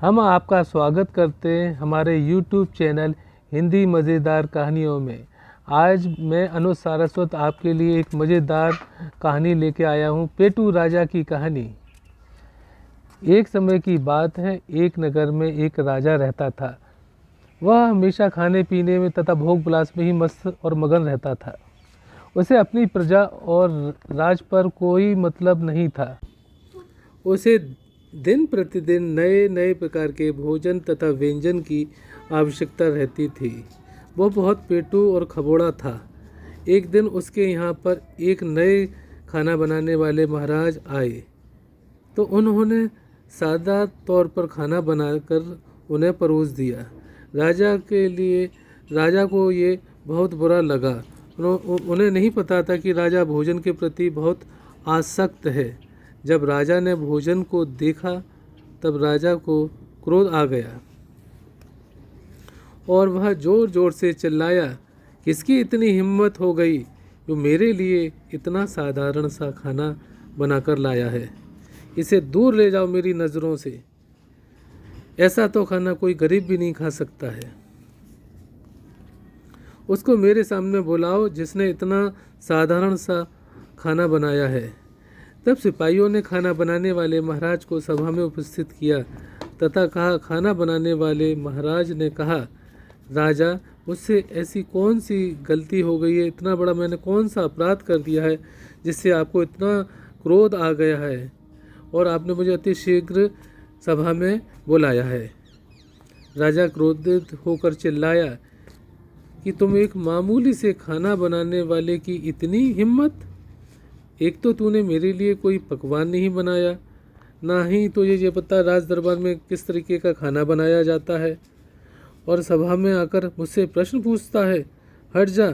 हम आपका स्वागत करते हैं हमारे YouTube चैनल हिंदी मज़ेदार कहानियों में। आज मैं अनुज सारस्वत आपके लिए एक मज़ेदार कहानी लेके आया हूँ, पेटू राजा की कहानी। एक समय की बात है, एक नगर में एक राजा रहता था। वह हमेशा खाने पीने में तथा भोग विलास में ही मस्त और मगन रहता था। उसे अपनी प्रजा और राज पर कोई मतलब नहीं था। उसे दिन प्रतिदिन नए नए प्रकार के भोजन तथा व्यंजन की आवश्यकता रहती थी। वो बहुत पेटू और खबोड़ा था। एक दिन उसके यहाँ पर एक नए खाना बनाने वाले महाराज आए तो उन्होंने सादा तौर पर खाना बनाकर उन्हें परोस दिया। राजा को ये बहुत बुरा लगा। उन्हें नहीं पता था कि राजा भोजन के प्रति बहुत आसक्त है। जब राजा ने भोजन को देखा तब राजा को क्रोध आ गया और वह जोर जोर से चिल्लाया, किसकी इतनी हिम्मत हो गई जो मेरे लिए इतना साधारण सा खाना बनाकर लाया है। इसे दूर ले जाओ मेरी नज़रों से। ऐसा तो खाना कोई गरीब भी नहीं खा सकता है। उसको मेरे सामने बुलाओ जिसने इतना साधारण सा खाना बनाया है। तब सिपाहियों ने खाना बनाने वाले महाराज को सभा में उपस्थित किया तथा कहा, खाना बनाने वाले महाराज ने कहा, राजा, मुझसे ऐसी कौन सी गलती हो गई है, इतना बड़ा मैंने कौन सा अपराध कर दिया है जिससे आपको इतना क्रोध आ गया है और आपने मुझे अति शीघ्र सभा में बुलाया है। राजा क्रोधित होकर चिल्लाया कि तुम एक मामूली से खाना बनाने वाले की इतनी हिम्मत। एक तो तूने मेरे लिए कोई पकवान नहीं बनाया, ना ही तो ये पता राज दरबार में किस तरीके का खाना बनाया जाता है, और सभा में आकर मुझसे प्रश्न पूछता है। हट जा,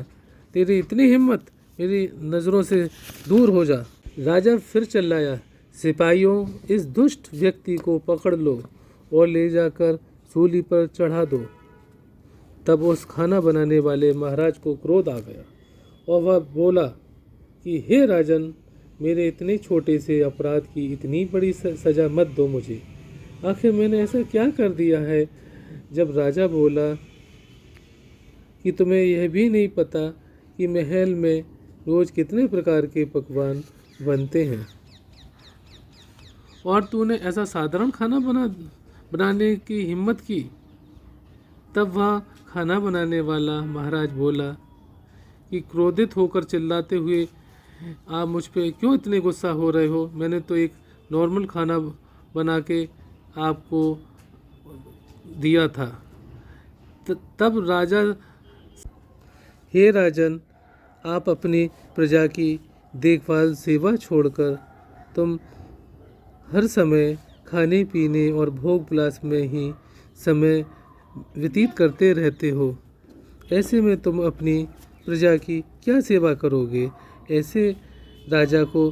तेरी इतनी हिम्मत, मेरी नज़रों से दूर हो जा। राजा फिर चिल्लाया, सिपाहियों, इस दुष्ट व्यक्ति को पकड़ लो और ले जाकर सूली पर चढ़ा दो। तब उस खाना बनाने वाले महाराज को क्रोध आ गया और वह बोला कि हे राजन, मेरे इतने छोटे से अपराध की इतनी बड़ी सज़ा मत दो मुझे। आखिर मैंने ऐसा क्या कर दिया है। जब राजा बोला कि तुम्हें यह भी नहीं पता कि महल में रोज़ कितने प्रकार के पकवान बनते हैं और तूने ऐसा साधारण खाना बनाने की हिम्मत की। तब वह खाना बनाने वाला महाराज बोला कि क्रोधित होकर चिल्लाते हुए, आप मुझ पे क्यों इतने गुस्सा हो रहे हो? मैंने तो एक नॉर्मल खाना बना के आपको दिया था। तब राजा, हे राजन, आप अपनी प्रजा की देखभाल सेवा छोड़कर तुम हर समय खाने पीने और भोग विलास में ही समय व्यतीत करते रहते हो। ऐसे में तुम अपनी प्रजा की क्या सेवा करोगे? ऐसे राजा को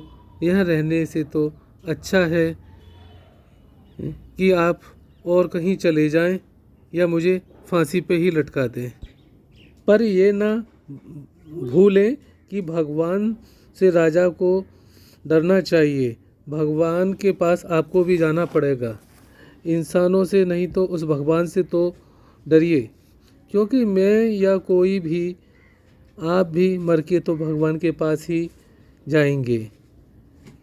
यहाँ रहने से तो अच्छा है कि आप और कहीं चले जाएं या मुझे फांसी पे ही लटका दें। पर ये ना भूलें कि भगवान से राजा को डरना चाहिए। भगवान के पास आपको भी जाना पड़ेगा। इंसानों से नहीं तो उस भगवान से तो डरिए, क्योंकि मैं या कोई भी, आप भी मर के तो भगवान के पास ही जाएंगे।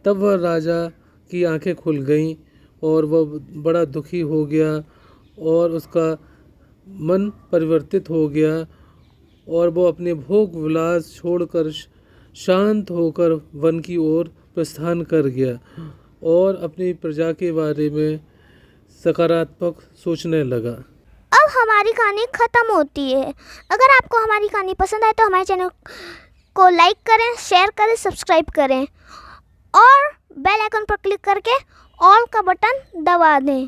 तब वह राजा की आंखें खुल गईं और वह बड़ा दुखी हो गया और उसका मन परिवर्तित हो गया और वो अपने भोग विलास छोड़कर शांत होकर वन की ओर प्रस्थान कर गया और अपनी प्रजा के बारे में सकारात्मक सोचने लगा। अब हमारी कहानी ख़त्म होती है। अगर आपको हमारी कहानी पसंद आए तो हमारे चैनल को लाइक करें, शेयर करें, सब्सक्राइब करें और बेल आइकन पर क्लिक करके ऑल का बटन दबा दें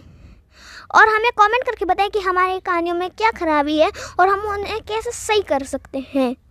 और हमें कमेंट करके बताएं कि हमारी कहानियों में क्या खराबी है और हम उन्हें कैसे सही कर सकते हैं।